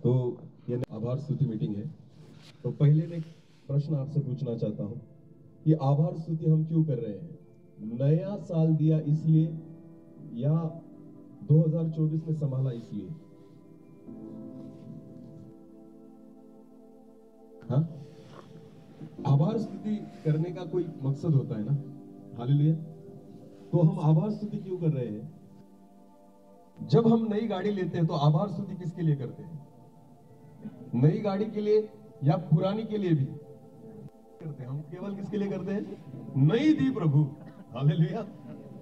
तो ये आभार स्तुति मीटिंग है। तो पहले मैं एक प्रश्न आपसे पूछना चाहता हूँ कि आभार स्तुति हम क्यों कर रहे हैं? नया साल दिया इसलिए या 2024 में संभाला इसलिए? हाँ, आभार स्तुति करने का कोई मकसद होता है ना। हालेलुया। तो हम आभार स्तुति क्यों कर रहे हैं? जब हम नई गाड़ी लेते हैं तो आभार स्तुति किसके लिए करते हैं? नई गाड़ी के लिए या पुरानी के लिए भी करते हैं? हम केवल किसके लिए करते हैं? नई दी प्रभु। हालेलुया।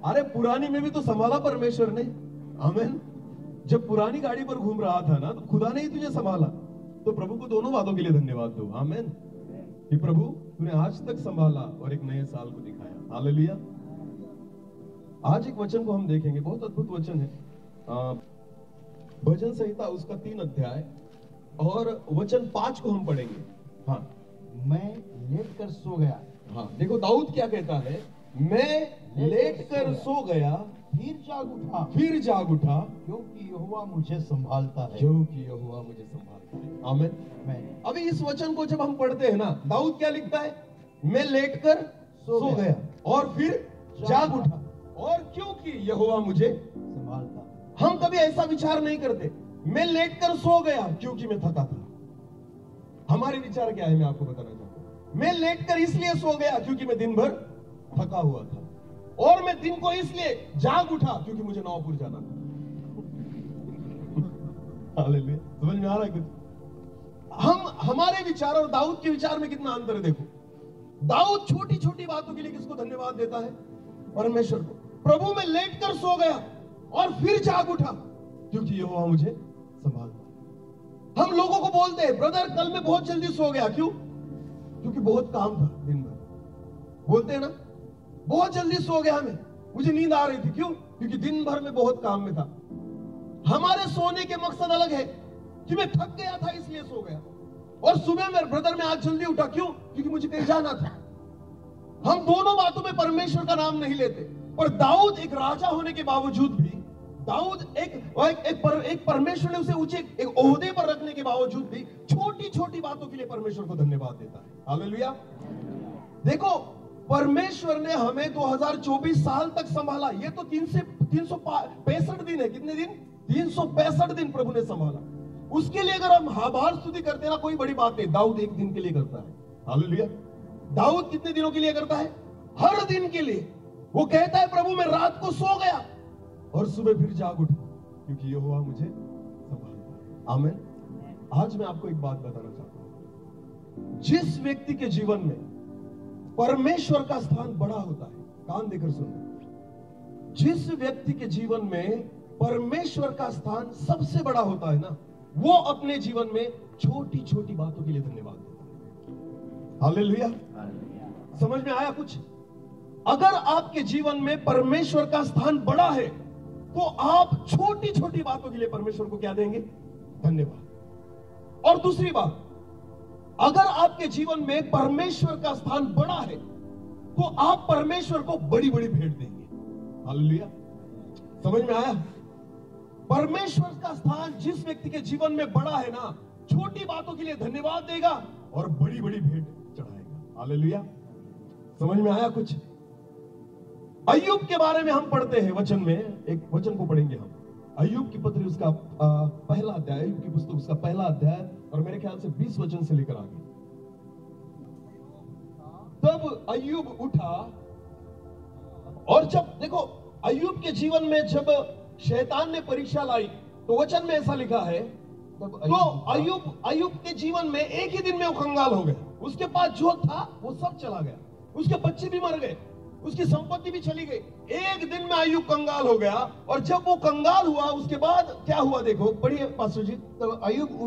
अरे पुरानी में भी तो संभाला परमेश्वर ने। आमीन। जब पुरानी गाड़ी पर घूम रहा था ना तो खुदा ने ही तुझे संभाला। तो प्रभु को दोनों बातों के लिए धन्यवाद दो। आमीन। कि प्रभु तूने आज तक संभाला और एक नए साल को दिखाया। हालेलुया। आज एक वचन को हम देखेंगे, बहुत अद्भुत वचन है। भजन संहिता उसका 3 अध्याय और वचन 5 को हम पढ़ेंगे। हाँ, मैं लेट कर सो गया। हाँ, देखो दाऊद क्या कहता है, मैं लेट कर सो गया फिर जाग उठा क्योंकि यहोवा मुझे संभालता है। क्योंकि यहोवा मुझे संभालता है। आमीन। मैं अभी इस वचन को जब हम पढ़ते हैं ना, दाऊद क्या लिखता है? मैं लेट कर सो गया और फिर जाग उठा और क्योंकि यहोवा मुझे संभालता है। हम कभी ऐसा विचार नहीं करते, मैं लेट कर सो गया क्योंकि मैं थका था। हमारे विचार क्या है मैं आपको बताना चाहता हूं। मैं लेट कर इसलिए सो गया क्योंकि मैं दिन भर थका हुआ था और मैं दिन को इसलिए जाग उठा क्योंकि मुझे नौपुर जाना था। हालेलुया। समझ में आ रहा है कुछ? हमारे विचार और दाऊद के विचार में कितना अंतर है। देखो, दाऊद छोटी छोटी बातों के लिए किसको धन्यवाद देता है? परमेश्वर को। प्रभु मैं लेट कर सो गया और फिर जाग उठा क्योंकि यहोवा मुझे संभालता। हम लोगों को बोलते हैं, ब्रदर कल मैं बहुत जल्दी सो गया। क्यों? क्योंकि बहुत काम था दिन भर। बोलते हैं ना, बहुत जल्दी सो गया मैं, मुझे नींद आ रही थी। क्यों? क्योंकि दिन भर में बहुत काम में था। हमारे सोने के मकसद अलग है कि मैं थक गया था इसलिए सो गया और सुबह में ब्रदर मैं आज जल्दी उठा। क्यों? क्योंकि मुझे कहीं जाना था। हम दोनों बातों में परमेश्वर का नाम नहीं लेते। पर दाऊद एक राजा होने के बावजूद भी, दाऊद एक परमेश्वर ने उसे ऊंचे एक ओहदे पर रखने के बावजूद भी छोटी छोटी बातों के लिए परमेश्वर को धन्यवाद देता है। हालेलुया। देखो, परमेश्वर ने हमें 2024 साल तक संभाला। ये तो 365 दिन है। कितने दिन? 365 दिन प्रभु ने संभाला। उसके लिए अगर हम आभार स्तुति करते हैं ना, कोई बड़ी बात नहीं। दाऊद एक दिन के लिए करता है। हालेलुया। दाऊद कितने दिनों के लिए करता है? हर दिन के लिए। वो कहता है, प्रभु मैं रात को सो गया और सुबह फिर जाग उठा क्योंकि यहोवा मुझे संभालता है। आमीन। आज मैं आपको एक बात बताना चाहता हूं। जिस व्यक्ति के जीवन में परमेश्वर का स्थान बड़ा होता है, कान देकर सुनो, जिस व्यक्ति के जीवन में परमेश्वर का स्थान सबसे बड़ा होता है ना, वो अपने जीवन में छोटी छोटी बातों के लिए धन्यवाद देता है। हालेलुया। समझ में आया कुछ? अगर आपके जीवन में परमेश्वर का स्थान बड़ा है तो आप छोटी छोटी बातों के लिए परमेश्वर को क्या देंगे? धन्यवाद। और दूसरी बात, अगर आपके जीवन में परमेश्वर का स्थान बड़ा है तो आप परमेश्वर को बड़ी बड़ी भेंट देंगे। हालेलुया। समझ में आया? परमेश्वर का स्थान जिस व्यक्ति के जीवन में बड़ा है ना, छोटी बातों के लिए धन्यवाद देगा और बड़ी बड़ी भेंट चढ़ाएगा। हालेलुया। समझ में आया कुछ? अय्यूब के बारे में हम पढ़ते हैं वचन में, एक वचन को पढ़ेंगे हम। अय्यूब की पत्री उसका पहला अध्याय, अय्यूब की पुस्तक उसका पहला अध्याय और मेरे ख्याल से 20 वचन से लेकर आगे। तब अय्यूब उठा और जब देखो, अय्यूब के जीवन में जब शैतान ने परीक्षा लाई तो वचन में ऐसा लिखा है, तो अय्यूब के जीवन में एक ही दिन में वो कंगाल हो गए। उसके पास जो था वो सब चला गया, उसके बच्चे भी मर गए, उसकी संपत्ति भी चली गई। एक दिन में अय्यूब कंगाल हो गया और जब वो कंगाल हुआ उसके बाद क्या हुआ? देखो, पढ़िए पास्टर जी। तब अय्यूब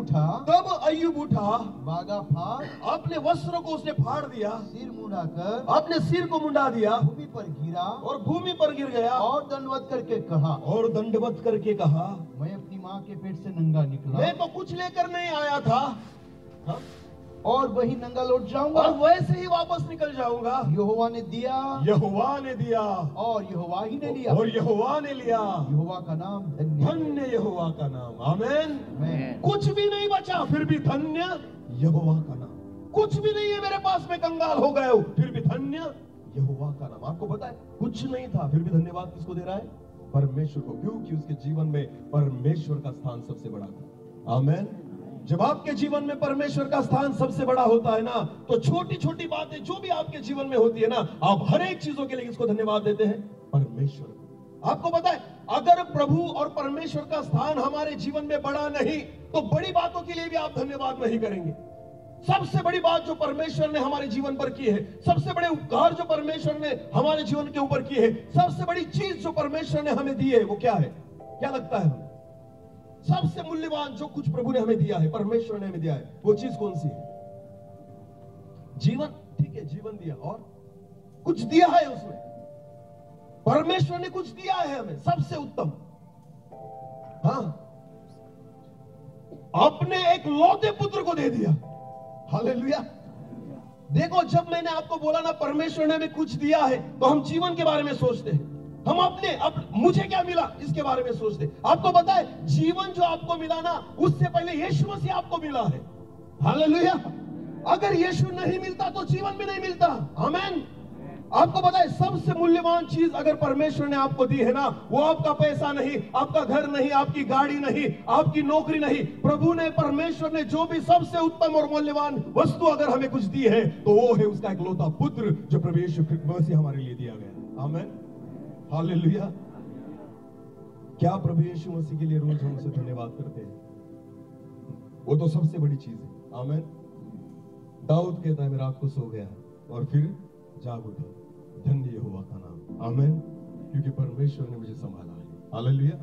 उठा, बागा फाड़, अपने वस्त्रों को उसने फाड़ दिया, सिर मुंडाकर, अपने सिर को मुंडा दिया, भूमि पर गिरा और भूमि पर गिर गया और दंडवत करके कहा, मैं अपनी माँ के पेट से नंगा निकला। मैं तो कुछ लेकर नहीं आया था। हाँ? और वही नंगा लौट जाऊंगा। और वैसे ही वापस निकल जाऊंगा। यहोवा ने दिया यहोवा ने दिया और यहोवा ही ने लिया। और यहोवा ने लिया। यहोवा का नाम धन्य। धन्य यहोवा का नाम। आमेन। आमेन। कुछ भी नहीं बचा फिर भी धन्य यहोवा का नाम। कुछ भी नहीं है मेरे पास, में कंगाल हो गया हूं फिर भी धन्य यहोवा का नाम। आपको पता है कुछ नहीं था फिर भी धन्यवाद किसको दे रहा है? परमेश्वर को, क्योंकि उसके जीवन में परमेश्वर का स्थान सबसे बड़ा था। आमेन। जब आपके जीवन में परमेश्वर का स्थान सबसे बड़ा होता है ना, तो छोटी छोटी बातें जो भी आपके जीवन में होती है ना, आप हर एक चीजों के लिए किसको धन्यवाद देते हैं? परमेश्वर को। आपको पता है अगर प्रभु और परमेश्वर का स्थान हमारे जीवन में बड़ा नहीं, तो बड़ी बातों के लिए भी आप धन्यवाद नहीं करेंगे। सबसे बड़ी बात जो परमेश्वर ने हमारे जीवन पर की है, सबसे बड़े उपकार जो परमेश्वर ने हमारे जीवन के ऊपर की है, सबसे बड़ी चीज जो परमेश्वर ने हमें दी है, वो क्या है? क्या लगता है हमें? सबसे मूल्यवान जो कुछ प्रभु ने हमें दिया है, परमेश्वर ने हमें दिया है, वो चीज कौन सी है? जीवन। ठीक है, जीवन दिया और कुछ दिया है उसमें। परमेश्वर ने कुछ दिया है हमें, सबसे उत्तम। हाँ, अपने एक लौते पुत्र को दे दिया। हालेलुया। देखो, जब मैंने आपको बोला ना परमेश्वर ने हमें कुछ दिया है, तो हम जीवन के बारे में सोचते हैं। हम मुझे क्या मिला इसके बारे में सोचते। आपको पता है जीवन जो आपको मिला ना, उससे पहले यीशु मसीह आपको मिला है। हालेलुया। अगर यीशु नहीं मिलता तो जीवन भी नहीं मिलता। आमेन। आपको पता है सबसे मूल्यवान चीज अगर परमेश्वर ने आपको दी है ना, वो आपका पैसा नहीं, आपका घर नहीं, आपकी गाड़ी नहीं, आपकी नौकरी नहीं। प्रभु ने, परमेश्वर ने जो भी सबसे उत्तम और मूल्यवान वस्तु अगर हमें कुछ दी है, तो वो है उसका इकलौता पुत्र जो प्रभु यीशु मसीह हमारे लिए दिया गया। आमेन। हालेलुया। क्या प्रभु यीशु मसीह के लिए रोज हम उसे धन्यवाद करते हैं? वो तो सबसे बड़ी चीज है। आमेन। दाऊद कहता है मैं रात को सो गया और फिर जाग उठा, धन्य यहोवा का नाम। आमेन। क्योंकि परमेश्वर ने मुझे संभाला है। हालेलुया।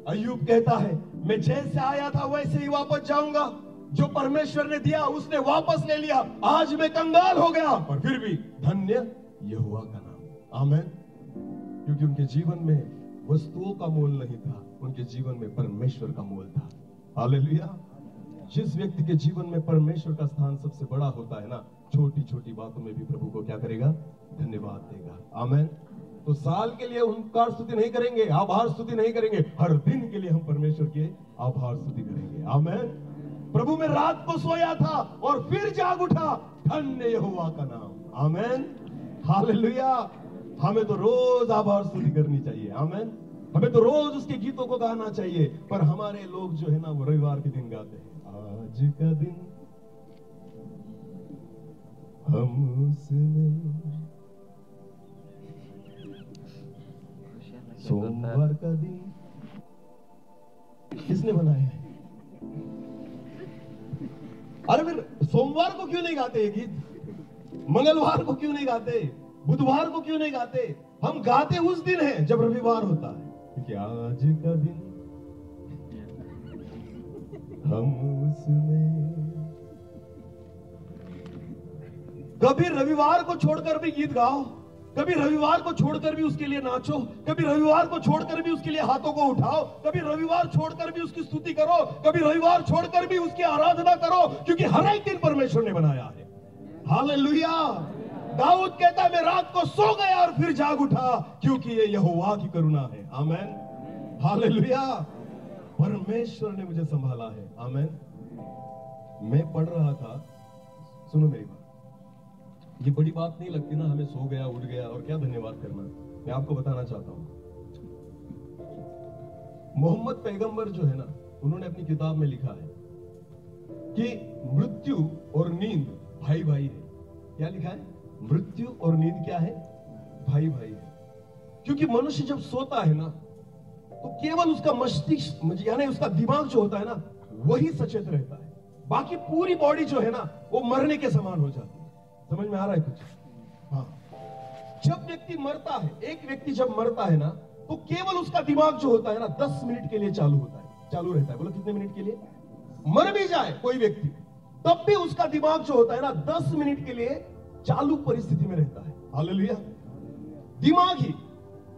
अय्यूब कहता है मैं जैसे आया था वैसे ही वापस जाऊंगा। जो परमेश्वर ने दिया उसने वापस ले लिया। आज मैं कंगाल हो गया पर फिर भी धन्य यहोवा का नाम। आमेन। क्योंकि उनके जीवन में वस्तुओं का मोल नहीं था, उनके जीवन में परमेश्वर का मोल था। हालेलुया। जिस व्यक्ति के जीवन में परमेश्वर का स्थान सबसे बड़ा होता है ना, छोटी छोटी बातों में भी प्रभु को क्या करेगा? धन्यवाद देगा। आमेन। तो साल के लिए ओंकार स्तुति नहीं करेंगे, आभार स्तुति नहीं करेंगे, हर दिन के लिए हम परमेश्वर के आभार स्तुति करेंगे। आमेन। प्रभु मैं रात को सोया था और फिर जाग उठा, धन्य यहोवा का नाम। आमेन। हालेलुया। हमें तो रोज आभार स्तुति करनी चाहिए। आमेन। हमें तो रोज उसके गीतों को गाना चाहिए। पर हमारे लोग जो है ना, वो रविवार के दिन गाते हैं, आज का दिन हम उसने, सोमवार का दिन किसने बनाया है? अरे फिर सोमवार को क्यों नहीं गाते ये गीत? मंगलवार को क्यों नहीं गाते? बुधवार को क्यों नहीं गाते? हम गाते उस दिन है जब रविवार होता है, क्योंकि आज का दिन हम उसमें। कभी रविवार को छोड़कर भी गीत गाओ, कभी रविवार को छोड़कर भी उसके लिए नाचो, कभी रविवार को छोड़कर भी उसके लिए हाथों को उठाओ, कभी रविवार छोड़कर भी उसकी स्तुति करो, कभी रविवार छोड़कर भी उसकी आराधना करो, क्योंकि हर एक दिन परमेश्वर ने बनाया है। हालेलुया। दाऊद कहता है मैं रात को सो गया और फिर जाग उठा, क्योंकि ये यहोवा की करुणा है। आमेन। हालेलुया। परमेश्वर ने मुझे संभाला है। आमेन। मैं पढ़ रहा था, सुनो मेरी बात, ये बड़ी बात नहीं लगती ना, हमें सो गया उठ गया और क्या धन्यवाद करना। मैं आपको बताना चाहता हूं, मोहम्मद पैगंबर जो है ना, उन्होंने अपनी किताब में लिखा है कि मृत्यु और नींद भाई भाई है। क्या लिखा है? मृत्यु और नींद क्या है? भाई भाई है। क्योंकि मनुष्य जब सोता है ना, तो केवल उसका मस्तिष्क यानी उसका दिमाग जो होता है ना, वही सचेत रहता है। बाकी पूरी बॉडी जो है ना, वो मरने के समान हो जाती है। समझ में आ रहा है कुछ? हाँ। जब व्यक्ति मरता है, एक व्यक्ति जब मरता है ना, तो केवल उसका दिमाग जो होता है ना 10 मिनट के लिए चालू होता है, चालू रहता है। बोलो कितने मिनट के लिए? मर भी जाए कोई व्यक्ति, तब भी उसका दिमाग जो होता है ना 10 मिनट के लिए चालू परिस्थिति में रहता है। हालेलुया। दिमाग ही।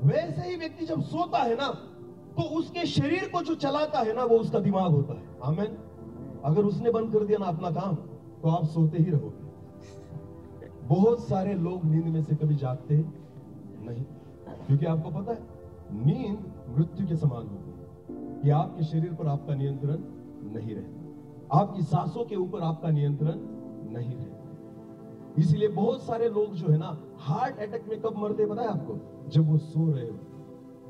वैसे ही व्यक्ति जब सोता है ना, तो उसके शरीर को जो चलाता है ना, वो उसका दिमाग होता है। आमेन। अगर उसने बंद कर दिया ना अपना काम, तो आप सोते ही रहोगे। बहुत सारे लोग नींद में से कभी जागते नहीं, क्योंकि आपको पता है नींद मृत्यु के समान होती है कि आपके शरीर पर आपका नियंत्रण नहीं रहता, आपकी सांसों के ऊपर आपका नियंत्रण नहीं रहता। इसलिए बहुत सारे लोग जो है ना हार्ट अटैक में कब मरते पता है आपको? जब वो सो रहे हो,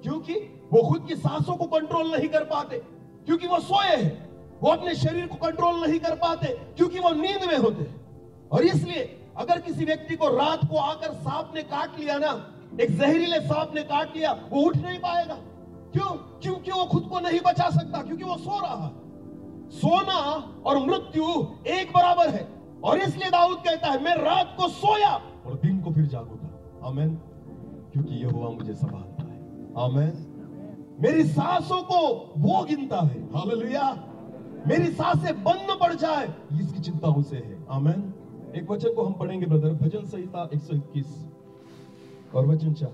क्योंकि वो खुद की सांसों को कंट्रोल नहीं कर पाते, क्योंकि वो सोए हैं। वो अपने शरीर को कंट्रोल नहीं कर पाते क्योंकि वो नींद में होते हैं। और इसलिए अगर किसी व्यक्ति को रात को आकर सांप ने काट लिया ना, एक जहरीले सांप ने काट लिया, वो उठ नहीं पाएगा। क्यों? क्योंकि वो खुद को नहीं बचा सकता, क्योंकि वो सो रहा है। सोना और मृत्यु एक बराबर है। और इसलिए दाऊद कहता है मैं रात को सोया और दिन को फिर जागूंगा। आमीन। क्योंकि यहोवा मुझे संभालता है। आमीन। मेरी सांसों को वो गिनता है। हालेलुया। मेरी सांसें बंद पड़ जाए इसकी चिंता उसे है। आमीन। एक वचन को हम पढ़ेंगे ब्रदर, भजन संहिता 121 और वचन 4।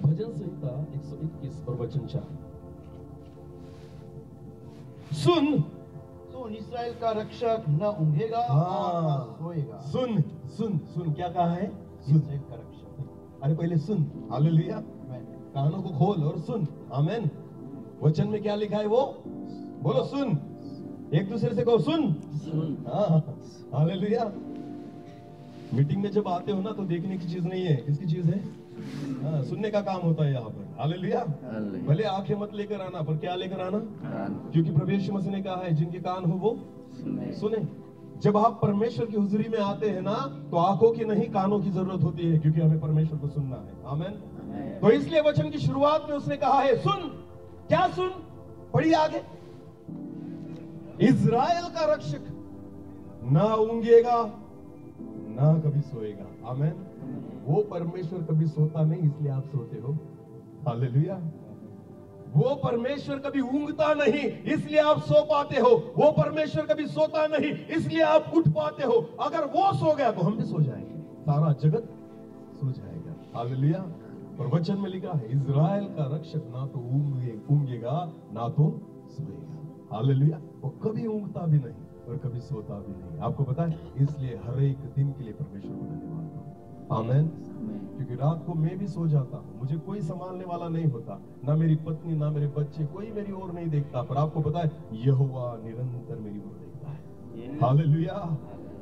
भजन संहिता 121 और वचन 4। सुन इस्राएल का रक्षक न ऊँघेगा और न सोएगा। सुन सुन सुन, क्या कहा है? सुन। इस्राएल का रक्षक। अरे पहले सुन। हालेलुया। कानों को खोल और सुन। आमीन। वचन में क्या लिखा है वो बोलो? सुन। एक दूसरे से कहो सुन। हाँ, हालेलुया। मीटिंग में जब आते हो ना तो देखने की चीज नहीं है, किसकी चीज है? हाँ, सुनने का काम होता है यहाँ पर। हालेलुया। भले आंखें मत लेकर आना, पर क्या लेकर आना? क्योंकि प्रभु यीशु मसीह ने कहा है जिनके कान हो वो सुने। जब आप परमेश्वर की हुजूरी में आते हैं ना तो आंखों की नहीं कानों की जरूरत होती है, क्योंकि हमें परमेश्वर को सुनना है। आमीन। तो इसलिए वचन की शुरुआत में उसने कहा है सुन। क्या सुन? पढ़िए आगे। इज़राइल का रक्षक ना ऊँघेगा ना कभी सोएगा। आमीन। वो परमेश्वर कभी सोता नहीं, इसलिए आप सोते हो। हालेलुया। वो परमेश्वर कभी ऊँघता नहीं, इसलिए आप सो पाते हो। वो परमेश्वर कभी सोता नहीं, इसलिए आप उठ पाते हो। अगर वो सो गया तो हम भी सो जाएंगे, सारा जगत सो जाएगा। हालेलुया। और वचन में लिखा है इज़राइल का रक्षक ना तो ऊँघेगा ना तो सोएगा। हालेलुया। वो कभी ऊँघता भी नहीं और कभी सोता भी नहीं। आपको पता है, इसलिए हर एक दिन के लिए परमेश्वर को धन्यवाद दो। आमीन। क्योंकि रात को मैं भी सो जाता हूँ, मुझे कोई संभालने वाला नहीं होता, ना मेरी पत्नी ना मेरे बच्चे, कोई मेरी ओर नहीं देखता। पर आपको पता है यहोवा निरंतर मेरी ओर देखता है। हालेलुया।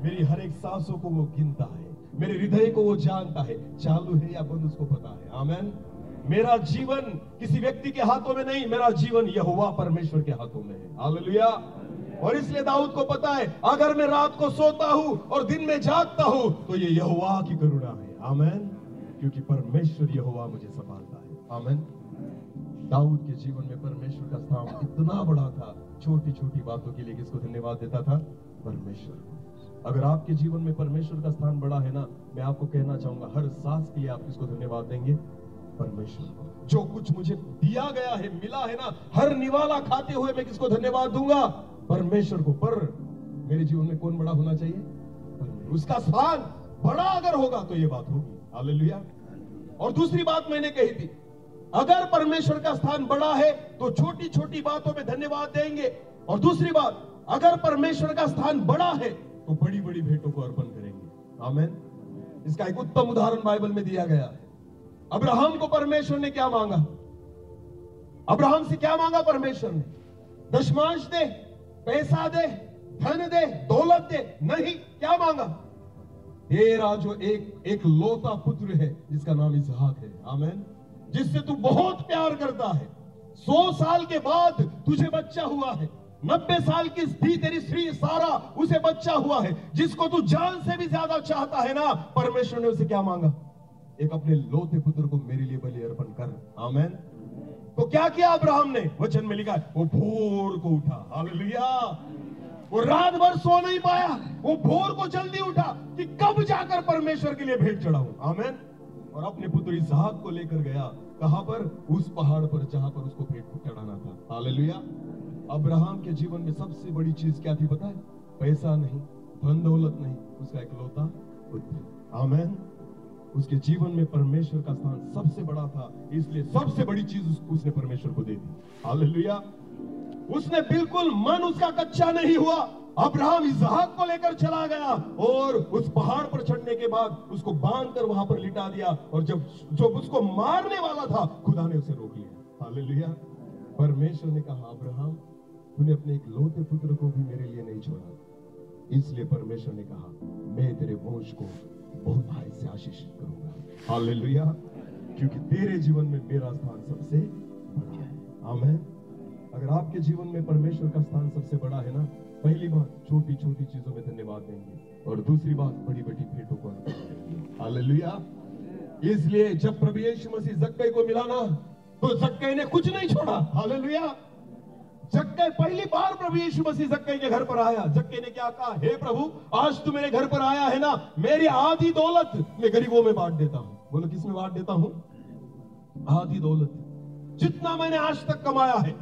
मेरी हर एक सांसों को वो गिनता है, मेरे हृदय को वो जानता है, चालू है या बंद उसको पता है। आमीन। मेरा जीवन किसी व्यक्ति के हाथों में नहीं, मेरा जीवन यहोवा परमेश्वर के हाथों में है। हालेलुया। और इसलिए दाऊद को पता है अगर मैं रात को सोता हूं और दिन में जागता हूं तो ये यहोवा की करुणा है। आमीन। क्योंकि परमेश्वर यहोवा मुझे संभालता है। आमीन। दाऊद के जीवन में परमेश्वर का स्थान इतना बड़ा था, छोटी छोटी बातों के लिए किसको धन्यवाद देता था? परमेश्वर को। अगर आपके जीवन में परमेश्वर का स्थान बड़ा है ना, मैं आपको कहना चाहूंगा हर सांस के लिए आप किसको धन्यवाद देंगे? परमेश्वर को। जो कुछ मुझे दिया गया है, मिला है ना, हर निवाला खाते हुए मैं किसको धन्यवाद दूंगा? परमेश्वर को। पर मेरे जीवन में कौन बड़ा होना चाहिए? उसका स्थान बड़ा अगर होगा तो ये बात होगी। हालेलुया। और दूसरी बात मैंने कही थी, अगर परमेश्वर का स्थान बड़ा है तो छोटी छोटी बातों में धन्यवाद देंगे। और दूसरी बात, अगर परमेश्वर का स्थान बड़ा है तो बड़ी बड़ी भेंटों को अर्पण करेंगे। आमीन। इसका एक उत्तम उदाहरण बाइबल में दिया गया है। अब्राहम को परमेश्वर ने क्या मांगा? अब्राहम से क्या मांगा परमेश्वर ने? दशमांश दे, पैसा दे, धन दे, दौलत दे। नहीं, क्या मांगा? तेरा जो एक लौता पुत्र है जिसका नाम इसहाक है। आमीन। जिससे तू बहुत प्यार करता है। 100 साल के बाद तुझे बच्चा हुआ है। 90 साल की थी तेरी स्त्री सारा, उसे बच्चा हुआ है। जिसको तू जान से भी ज्यादा चाहता है ना, परमेश्वर ने उसे क्या मांगा? एक अपने लौते पुत्र को मेरे लिए बलि अर्पण कर। आमीन। तो क्या किया अब्राहम ने? वचन में लिखा है वो भोर को उठा। हालेलुया। वो रात भर सो नहीं पाया, वो भोर को जल्दी उठा कि कब जाकर परमेश्वर के लिए भेंट चढ़ाऊं। आमीन। और अपने पुत्र इसहाक को लेकर गया। कहां पर? उस पहाड़ पर जहां पर उसको भेंट चढ़ाना था। हालेलुया। अब्राहम के जीवन में सबसे बड़ी चीज क्या थी पता है? पैसा नहीं, धन दौलत नहीं, उसका इकलौता पुत्र। आमीन। उसके जीवन में परमेश्वर का स्थान सबसे बड़ा था, इसलिए सबसे बड़ी चीज उसने परमेश्वर को दे दी। हालेलुया। उसने बिल्कुल मन उसका कच्चा नहीं हुआ। अब्राहम इसहाक को लेकर चला गया और उस पहाड़ पर चढ़ने के बाद उसको बांधकर वहां पर लिटा दिया, और जब उसको मारने वाला था खुदा ने उसे रोक लिया। हालेलुया। परमेश्वर ने कहा, अब्राहम तूने अपने एक लौते पुत्र को भी मेरे लिए नहीं छोड़ा, इसलिए परमेश्वर ने कहा मैं तेरे वंश को बहुत भारी से आशीषित करूंगा। हालेलुया। क्योंकि तेरे जीवन में मेरा स्थान सबसे बड़ा है। आमीन। अगर आपके जीवन में परमेश्वर का स्थान सबसे बड़ा है ना, पहली बात छोटी छोटी चीजों में धन्यवाद देंगे, और दूसरी बात बड़ी बड़ी भेंटों को अर्पण करेंगे। हालेलुया। इसलिए जब प्रभु यीशु मसीह जक्कई को मिला ना, तो जक्कई ने कुछ नहीं छोड़ा। हालेलुया। जक्कई पहली बार प्रभु यीशु मसीह जक्कई के घर पर आया। जक्कई ने क्या कहा, हे प्रभु आज तू मेरे घर पर आया है ना, मेरी आधी दौलत मैं गरीबों में बांट देता हूं। बोलो किस में बांट देता हूं? आधी दौलत, जितना मैंने आज तक कमाया है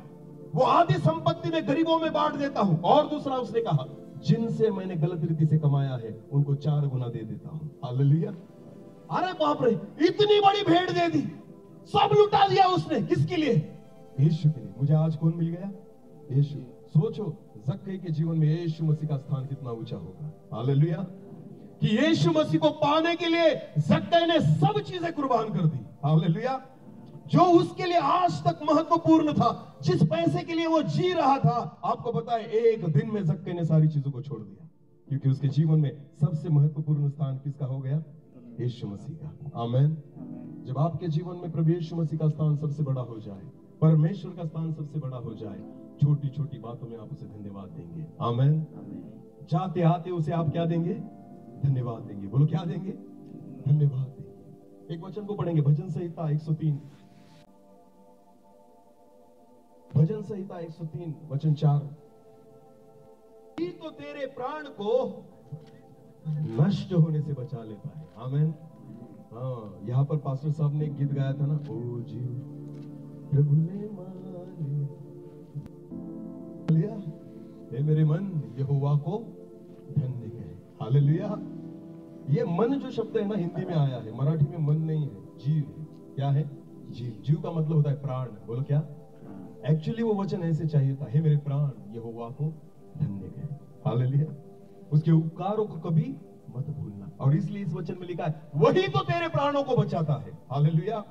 वो आधी संपत्ति में गरीबों में बांट देता हूं। और दूसरा उसने कहा, जिनसे मैंने गलत रीति से कमाया है उनको 4 गुना दे देता हूं। हालेलुया। अरे बाप रे, इतनी बड़ी भेंट दे दी, सब लुटा दिया उसने। किसके लिए? यीशु के लिए। मुझे आज कौन मिल गया? यीशु। सोचो जक्कई के जीवन में यीशु मसीह का स्थान कितना ऊंचा होगा। हालेलुया। कि यीशु मसीह को पाने के लिए जक्कई ने सब चीजें कुर्बान कर दी। हालेलुया। जो उसके लिए आज तक महत्वपूर्ण था, जिस पैसे के लिए वो जी रहा था, आपको पता है एक दिन में जक्कई ने सारी चीजों को छोड़ दिया, क्योंकि उसके जीवन में सबसे महत्वपूर्ण स्थान किसका हो गया? यीशु मसीह का। आमीन। जब आपके जीवन में प्रभु यीशु मसीह का स्थान सबसे बड़ा हो जाए, परमेश्वर का स्थान सबसे बड़ा हो जाए, छोटी छोटी बातों में आप उसे धन्यवाद देंगे। आमीन। जाते आते उसे आप क्या देंगे? धन्यवाद देंगे। बोलो क्या देंगे? धन्यवाद देंगे। एक वचन को पढ़ेंगे, भजन संहिता 103, भजन संहिता 103 वचन 4। तो तेरे प्राण को नष्ट होने से बचा लेता है। आमीन। हाँ, यहाँ पर पास्टर साहब ने एक गीत गाया था ना, ओ जीव प्रभु ने मान लिया, हे मेरे मन यहोवा को धन्य कहे। हालेलुया। ये मन जो शब्द है ना हिंदी में आया है, मराठी में मन नहीं है, जीव है। क्या है? जीव। जीव का मतलब होता है प्राण। बोलो क्या? एक्चुअली वो वचन ऐसे चाहिए था, हे मेरे प्राण यहोवा को धन्य कहे। हालेलुया। उसके उपकारों को कभी मत भूलना। और इसलिए इस वचन में लिखा है, वही तो तेरे प्राणों को बचाता है। हालेलुया।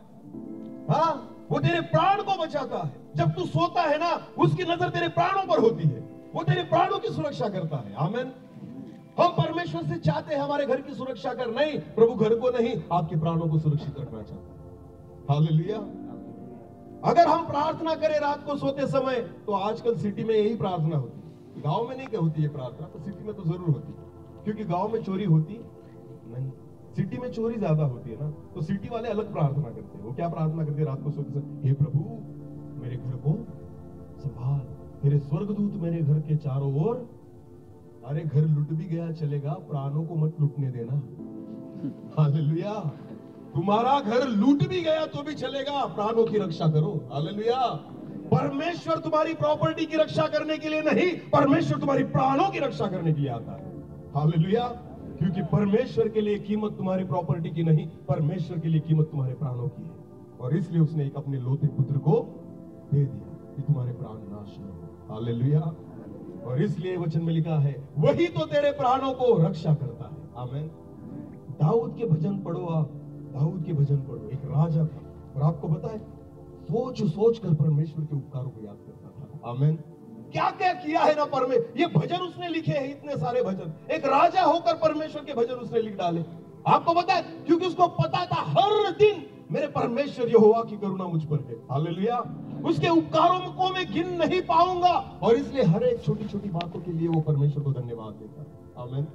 हाँ, वो तेरे प्राण को बचाता है। जब तू सोता है ना, उसकी नजर तेरे प्राणों पर होती है, वो तेरे प्राणों की सुरक्षा करता है। आमीन। हम परमेश्वर से चाहते हैं हमारे घर की सुरक्षा कर, नहीं, प्रभु घर को नहीं, आपके प्राणों को सुरक्षित रखना चाहता है। हालेलुया। अगर हम प्रार्थना करें रात को सोते समय, तो आजकल सिटी में यही प्रार्थना होती है। गांव में नहीं क्या होती है प्रार्थना, तो सिटी में तो जरूर होती है, क्योंकि गांव में चोरी होती नहीं, सिटी में चोरी ज्यादा होती है ना, तो सिटी वाले अलग प्रार्थना करते हैं। वो क्या प्रार्थना करते हैं रात को सोते समय? हे प्रभु मेरे घर को संभाल, तेरे स्वर्गदूत मेरे घर के चारों ओर। अरे घर लुट भी गया चलेगा, प्राणों को मत लुटने देना। हालेलुया। तुम्हारा घर लूट भी गया तो भी चलेगा, प्राणों की रक्षा करो। हालेलुया। परमेश्वर तुम्हारी प्रॉपर्टी की रक्षा करने के लिए नहीं, परमेश्वर तुम्हारी प्राणों की रक्षा करने के लिए आता है। हालेलुया। क्योंकि परमेश्वर के लिए कीमत तुम्हारी प्रॉपर्टी की नहीं, परमेश्वर के लिए कीमत तुम्हारे प्राणों की है। और इसलिए उसने एक अपने लौते पुत्र को दे दिया कि तुम्हारे प्राण नाश न हो। हालेलुया। और इसलिए वचन में लिखा है, वही तो तेरे प्राणों को रक्षा करता है। आमीन। दाऊद के भजन पढ़ो आप, दाऊद के भजन पढ़ो। एक राजा था, और आपको पता है सोच सोच कर परमेश्वर के उपकारों को याद करता था। आमीन। क्या क्या किया है ना परमेश्वर। ये भजन उसने लिखे हैं, इतने सारे भजन। एक राजा होकर परमेश्वर के भजन उसने लिख डाले। आपको पता है, क्योंकि उसको पता था हर दिन मेरे परमेश्वर यहोवा की करुणा मुझ पर है। हालेलुया। उसके उपकारों को मैं गिन नहीं पाऊंगा, और इसलिए हर एक छोटी छोटी बातों के लिए वो परमेश्वर को धन्यवाद देता है। आमीन।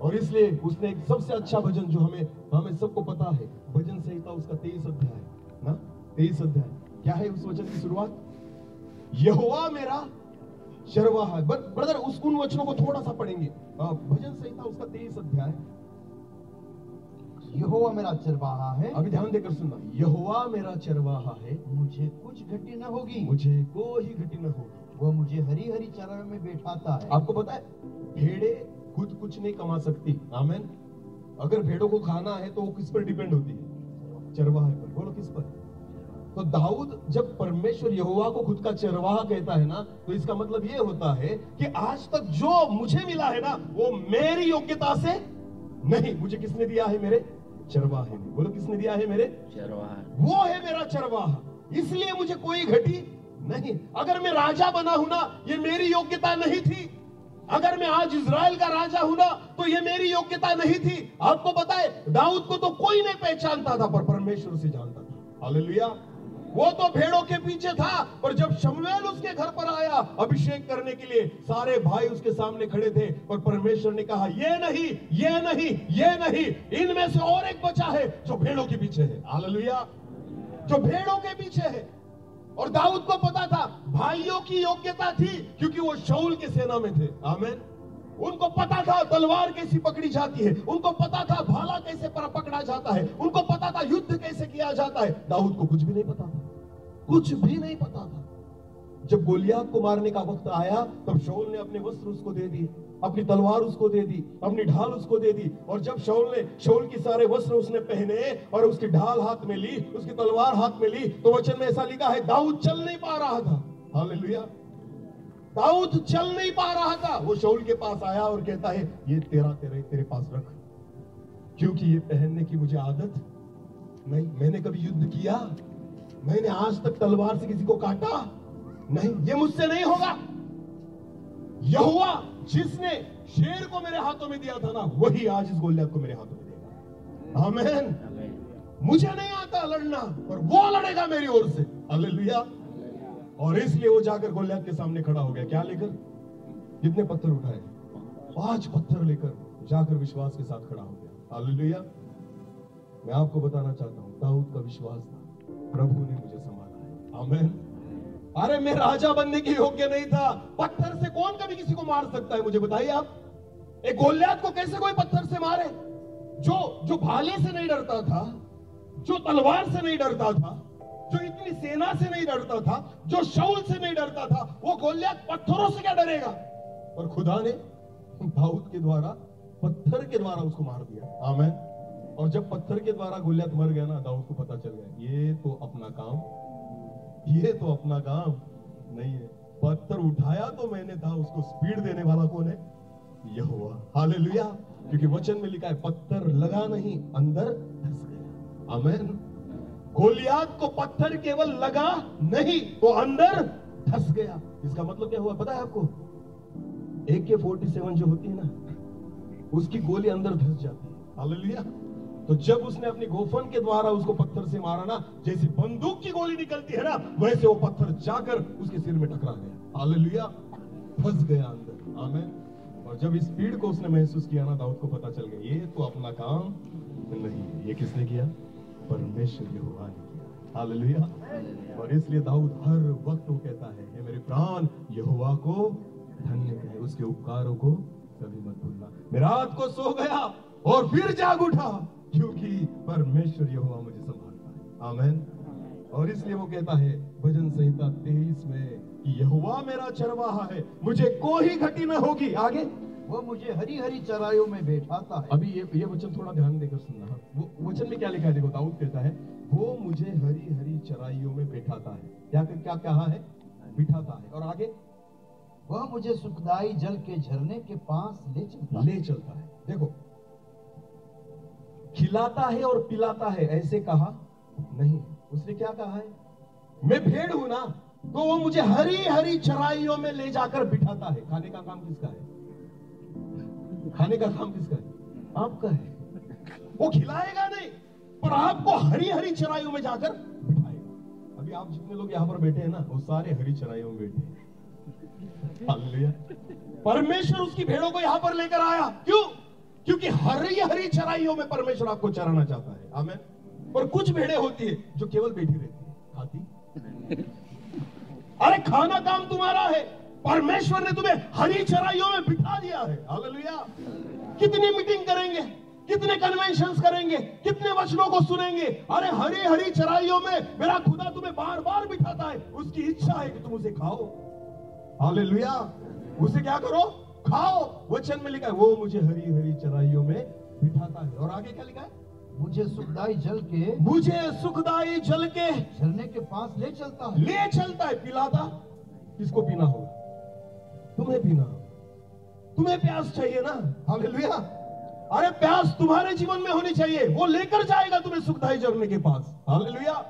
और इसलिए उसने एक सबसे अच्छा भजन जो हमें सबको पता है, भजन संहिता उसका 23 अध्याय ना, 23 अध्याय। क्या है उस वचन की शुरुआत? यहोवा मेरा चरवाहा है। ब्रदर उन वचनों को थोड़ा सा पढ़ेंगे। भजन संहिता उसका 23 अध्याय। यहोवा मेरा चरवाहा है। अभी ध्यान देकर सुनना, यहोवा मेरा चरवाहा है, मुझे कुछ घटी न होगी, मुझे कोई घटी न होगी। वो मुझे हरी हरी चराइयों में बैठाता है। आपको पता है भेड़े खुद कुछ नहीं कमा सकती। आमीन। अगर भेड़ों को खाना है तो वो किस पर डिपेंड होती है? चरवाहे पर। बोलो किस पर? तो दाऊद जब परमेश्वर यहोवा को खुद का चरवाहा कहता है ना, तो इसका मतलब ये होता है कि आज तक जो मुझे मिला है ना, वो मेरी योग्यता से नहीं, मुझे किसने दिया है? मेरे चरवाहे ने। बोलो, किसने दिया है? मेरे चरवाहा। वो है मेरा चरवाहा, इसलिए मुझे कोई घटी नहीं। अगर मैं राजा बना हूं ना, ये मेरी योग्यता नहीं थी। अगर मैं आज इजराइल का राजा हूं ना, तो ये मेरी योग्यता नहीं थी। आपको पता है, दाऊद को तो कोई नहीं पहचानता था, पर परमेश्वर से जानता था। हालेलुया। वो तो भेड़ों के पीछे था, पर जब शमूएल उसके घर पर आया अभिषेक करने के लिए, सारे भाई उसके सामने खड़े थे, पर परमेश्वर ने कहा, ये नहीं, ये नहीं, ये नहीं, इनमें से और एक बचा है जो भेड़ों के पीछे है। हालेलुया। जो भेड़ों के पीछे है। और दाऊद को पता था भाइयों की योग्यता थी, क्योंकि वो शाऊल की सेना में थे। आमीन। उनको पता था तलवार कैसी पकड़ी जाती है, उनको पता था भाला कैसे पकड़ा जाता है, उनको पता था युद्ध कैसे किया जाता है। दाऊद को कुछ भी नहीं पता था, कुछ भी नहीं पता था। जब गोलियात को मारने का वक्त आया, तब शाऊल ने अपने वस्त्र उसको दे दिए, अपनी तलवार उसको दे दी, अपनी ढाल उसको दे दी। और जब शाऊल की सारे वस्त्र उसने पहने और उसकी ढाल हाथ में ली, उसकी तलवार हाथ में ली, तो वचन में ऐसा लिखा है, दाऊद चल नहीं पा रहा था। हालेलुया। दाऊद चल नहीं पा रहा था। वो शाऊल के पास आया और कहता है, ये तेरे पास रख, क्योंकि ये पहनने की मुझे आदत नहीं। मैंने कभी युद्ध किया? मैंने आज तक तलवार से किसी को काटा नहीं, ये मुझसे नहीं होगा। यहोवा जिसने शेर को मेरे हाथों में दिया था ना, वही आज इस गोलियत को मेरे हाथों में देगा। आमीन। मुझे नहीं आता लड़ना, पर वो लड़ेगा मेरी ओर से। हालेलुया। और इसलिए वो जाकर गोलियत के सामने खड़ा हो गया। क्या लेकर? कितने पत्थर उठाए? 5 पत्थर लेकर जाकर विश्वास के साथ खड़ा हो गया। हालेलुया। मैं आपको बताना चाहता हूं, दाऊद का विश्वास था, प्रभु ने मुझे संभाला है। आमीन। अरे मैं राजा बनने के योग्य नहीं था। पत्थर से कौन कभी किसी को मार सकता है? मुझे बताइए आप। एक गोलियत को कैसे कोई पत्थर से मारे? जो भाले से नहीं डरता था, जो तलवार से नहीं डरता था, जो इतनी सेना से नहीं डरता था, जो शाऊल से नहीं डरता था, वो गोलियत पत्थरों से क्या डरेगा? और खुदा ने दाऊद के द्वारा, पत्थर के द्वारा उसको मार दिया। आमीन। और जब पत्थर के द्वारा गोलियत मर गया ना, दाऊद को पता चल गया, ये तो अपना काम नहीं है। पत्थर उठाया तो मैंने था, उसको स्पीड देने वाला कौन है? यहोवा। हालेलुया। क्योंकि वचन में लिखा है, पत्थर लगा नहीं, अंदर धस गया। आमीन। गोलियत को पत्थर केवल लगा नहीं, तो अंदर धस गया। इसका मतलब क्या हुआ पता है आपको? AK-47 जो होती है ना, उसकी गोली अंदर धस जाती है। हालेलुया। तो जब उसने अपनी गोफन के द्वारा उसको पत्थर से मारा ना, जैसी बंदूक की गोली निकलती है ना, वैसे वो पत्थर जाकर उसके सिर में टकरा गया। हालेलुया। फंस गया अंदर। आमीन। और जब इस स्पीड को उसने महसूस किया ना, दाऊद को पता चल गया, ये तो अपना काम नहीं है। ये किसने किया? परमेश्वर यहोवा ने किया। हालेलुया। और इसलिए दाऊद हर वक्त वो कहता है, हे मेरे प्राण यहोवा को धन्य कहे, उसके उपकारों को कभी मत भूलना। मैं रात को सो गया और फिर जाग उठा, क्योंकि परमेश्वर यहोवा मुझे संभालता है। आमीन। और इसलिए वो कहता है भजन संहिता 23 में कि यहोवा मेरा चरवाहा है, मुझे कोई घटी न होगी। आगे, वो मुझे हरी हरी चराइयों में बैठाता है। अभी ये वचन थोड़ा ध्यान देकर सुनना। वो वचन में क्या लिखा है? देखो, दाऊद कहता है, वो मुझे हरी हरी चराइयों में बैठाता है। क्या कहा है? बिठाता है। और आगे, वह मुझे सुखदाई जल के झरने के पास ले चलता है। देखो, खिलाता है और पिलाता है ऐसे कहा नहीं, उसने क्या कहा है? मैं भेड़ हूं ना, तो वो मुझे हरी हरी चराइयों में ले जाकर बिठाता है। खाने का काम किसका है? खाने का काम किसका है? आपका है। वो खिलाएगा नहीं, पर आपको हरी हरी चराइयों में जाकर बिठाएगा। अभी आप जितने लोग यहां पर बैठे हैं ना, वो सारे हरी चराइयों में बैठे हैं। हालेलुया। परमेश्वर उसकी भेड़ों को यहां पर लेकर आया। क्यों? क्योंकि हरी हरी चराइयों में परमेश्वर आपको चराना चाहता है। आमीन। और कुछ भेड़ें होती है जो केवल बैठी रहती है, खाती। अरे खाना काम तुम्हारा है, परमेश्वर ने तुम्हें हरी चराइयों में बिठा दिया है। हालेलुया। कितनी मीटिंग करेंगे, कितने कन्वेंशंस करेंगे, कितने वचनों को सुनेंगे? अरे हरी हरी चराइयों में मेरा खुदा तुम्हें बार बार बिठाता है। उसकी इच्छा है कि तुम उसे खाओ। हालेलुया। उसे क्या करो? खाओ। वचन में लिखा है, वो मुझे हरी हरी चराइयों में बिठाता है। और आगे क्या लिखा है? मुझे सुखदाई जल के झरने के पास ले चलता है। ले चलता है। पिलाता किसको पीना होगा? तुम्हें पीना होगा। तुम्हें प्यास चाहिए ना? हालेलुया। अरे प्यास तुम्हारे जीवन में होनी चाहिए। वो लेकर जाएगा तुम्हें सुखदाई झरने के पास। हालेलुया।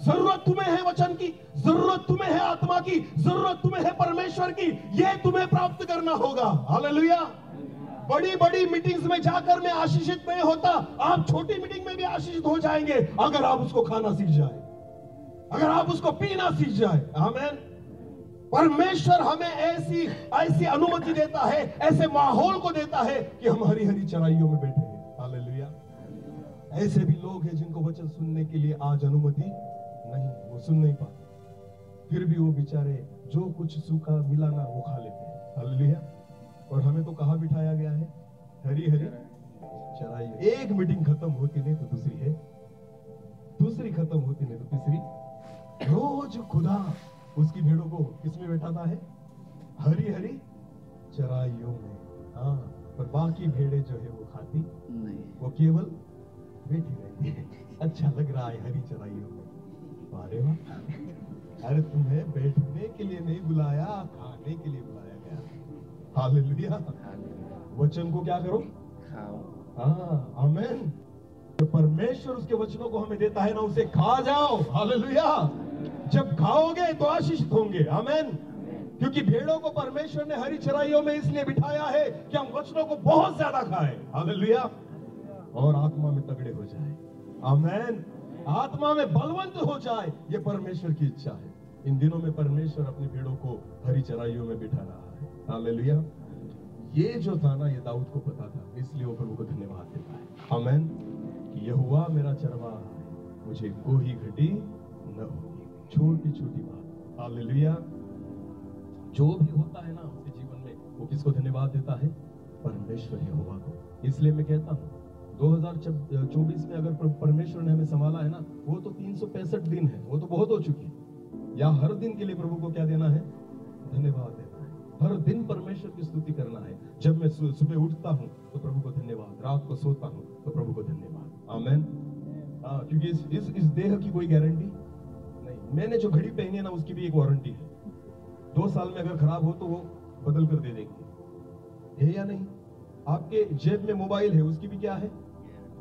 जरूरत तुम्हें है वचन की, जरूरत तुम्हें है आत्मा की, जरूरत तुम्हें है परमेश्वर की। ये तुम्हें प्राप्त करना होगा। हालेलुया। बड़ी बड़ी मीटिंग्स में जाकर मैं आशीषित नहीं होता। आप छोटी मीटिंग में भी आशीषित हो जाएंगे अगर आप उसको खाना सीख जाए, अगर आप उसको पीना सीख जाए। आमीन। परमेश्वर हमें ऐसी ऐसी अनुमति देता है, ऐसे माहौल को देता है कि हम हरी हरी चराइयों में बैठे हैं। हालेलुया। ऐसे भी लोग हैं जिनको वचन सुनने के लिए आज अनुमति नहीं, वो सुन नहीं पाते, फिर भी वो बेचारे जो कुछ सूखा मिला ना वो खा लेते हैं। हालेलुया। और हमें तो कहाँ बिठाया गया है? हरी हरी चराई। एक मीटिंग खत्म होती नहीं तो दूसरी है, दूसरी खत्म होती नहीं तो तीसरी। रोज खुदा उसकी भेड़ों को किसमें बैठाता है? हरी हरी चराइयों में। हाँ, पर बाकी भेड़े जो है वो खाती नहीं, वो केवल बैठी रहती है। अच्छा लग रहा है हरी चराइयों में। अरे वाह। अरे तुम्हें बैठने के लिए नहीं बुलाया, खाने के लिए बुलाया गया। हालेलुया। वचन को क्या करो? खाओ। हाँ, आमीन। परमेश्वर उसके वचनों को हमें देता है ना, उसे खा जाओ। हालेलुया। जब खाओगे तो आशीषित होंगे। आमीन। क्योंकि भेड़ों को परमेश्वर ने हरी चराइयों में इसलिए बिठाया है कि हम वचनों को बहुत ज्यादा खाएं। हालेलुया। और आत्मा में तगड़े हो जाए। आमीन। आत्मा में बलवंत हो जाए, ये परमेश्वर की इच्छा है। इन दिनों में परमेश्वर अपनी भेड़ों को हरी चराइयों में बिठा रहा है। हालेलुया। ये जो था ना, ये दाऊद को पता था, इसलिए वो प्रभु को धन्यवाद देता है। आमीन। कि यहोवा मेरा चरवाहा है, मुझे कोई घटी न होगी। छोटी छोटी बात। हालेलुया। जो भी होता है ना उसके जीवन में, वो किसको धन्यवाद देता है? परमेश्वर यहोवा को। इसलिए मैं कहता हूँ 2024 में अगर परमेश्वर ने हमें संभाला है ना, वो तो 365 दिन है, वो तो बहुत हो चुकी है। या हर दिन के लिए प्रभु को क्या देना है? धन्यवाद देना है। हर दिन परमेश्वर की स्तुति करना है। जब मैं सुबह उठता हूँ तो प्रभु को धन्यवाद, रात को सोता हूँ तो प्रभु को धन्यवाद। आमीन। क्योंकि इस देह की कोई गारंटी नहीं। मैंने जो घड़ी पहनी है ना, उसकी भी एक वारंटी है। 2 साल में अगर खराब हो तो वो बदल कर दे देंगे, है या नहीं? आपके जेब में मोबाइल है, उसकी भी क्या है?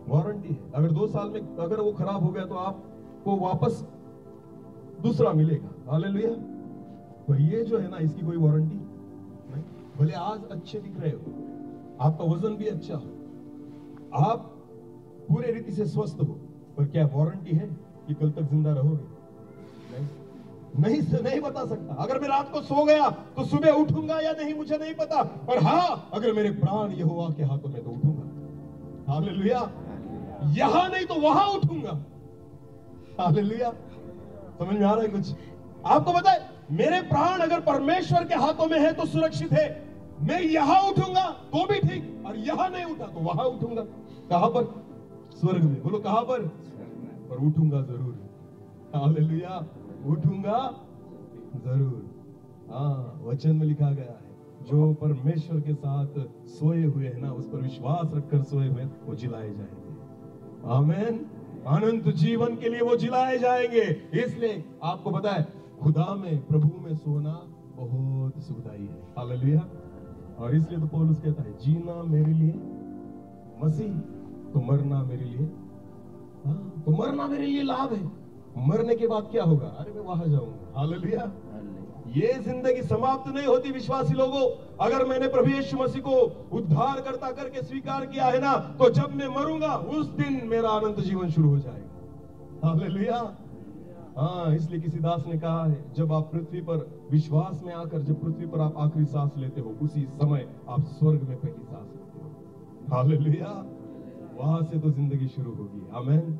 वारंटी है। अगर 2 साल में अगर वो खराब हो गया तो आपको वापस दूसरा मिलेगा। हालेलुया। पर ये जो है ना, इसकी कोई वारंटी नहीं। भले आज अच्छे दिख रहे हो, आपका वजन भी अच्छा हो, आप पूरे रीति से स्वस्थ हो, पर क्या वारंटी है कि कल तक जिंदा रहोगे? नहीं बता सकता। अगर मैं रात को सो गया तो सुबह उठूंगा या नहीं मुझे नहीं पता, पर हाँ, अगर मेरे प्राण यहोवा के हाथों में तो उठूंगा। हालेलुया। यहां नहीं तो वहां उठूंगा। हालेलुया। समझ में आ रहा है कुछ? आपको पता है, मेरे प्राण अगर परमेश्वर के हाथों में है तो सुरक्षित है। मैं यहां उठूंगा तो भी ठीक, और यहां नहीं उठा तो वहां उठूंगा। कहां पर? स्वर्ग में। बोलो कहां पर? पर उठूंगा जरूर। हालेलुया। उठूंगा जरूर। हाँ, वचन में लिखा गया है, जो परमेश्वर के साथ सोए हुए हैं ना, उस पर विश्वास रखकर सोए हुए वो जिलाए जाएंगे। आमीन। अनंत जीवन के लिए वो जिलाए जाएंगे। इसलिए आपको पता है, खुदा में, प्रभु में सोना बहुत सुखदाई है। हालेलुया। और इसलिए तो पौलुस कहता है, जीना मेरे लिए मसीह, तो मरना मेरे लिए, हाँ, तो मरना मेरे लिए लाभ है। मरने के बाद क्या होगा? अरे मैं वहां जाऊंगा। हालेलुया। ये जिंदगी समाप्त नहीं होती विश्वासी लोगों। अगर मैंने प्रभु यीशु मसीह को उद्धार करता करके स्वीकार किया है ना, तो जब मैं मरूंगा उस दिन मेरा अनंत जीवन शुरू हो जाएगा। हालेलुया। हाँ, इसलिए किसी दास ने कहा है, जब आप पृथ्वी पर विश्वास में आकर, जब पृथ्वी पर आप आखिरी सांस लेते हो, उसी समय आप स्वर्ग में पहली सांस लेते हो। हालेलुया। वहां से तो जिंदगी शुरू होगी। आमीन।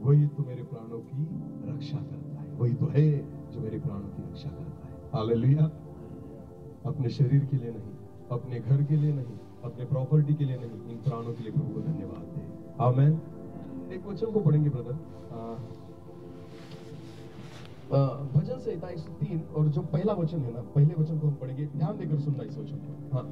वही तो मेरे प्राणों की रक्षा करता है, वही तो है जो मेरे प्राणों की रक्षा करता है। हालेलुया। अपने शरीर के लिए नहीं, अपने घर के लिए नहीं, अपने प्रॉपर्टी के लिए नहीं, इन प्राणों के लिए प्रभु को धन्यवाद दे। आमीन। एक वचन को पढ़ेंगे ब्रदर, भजन संहिता 103 और जो पहला वचन है ना, पहले वचन को हम पढ़ेंगे। ध्यान देकर सुनना इस वचन को। हाँ,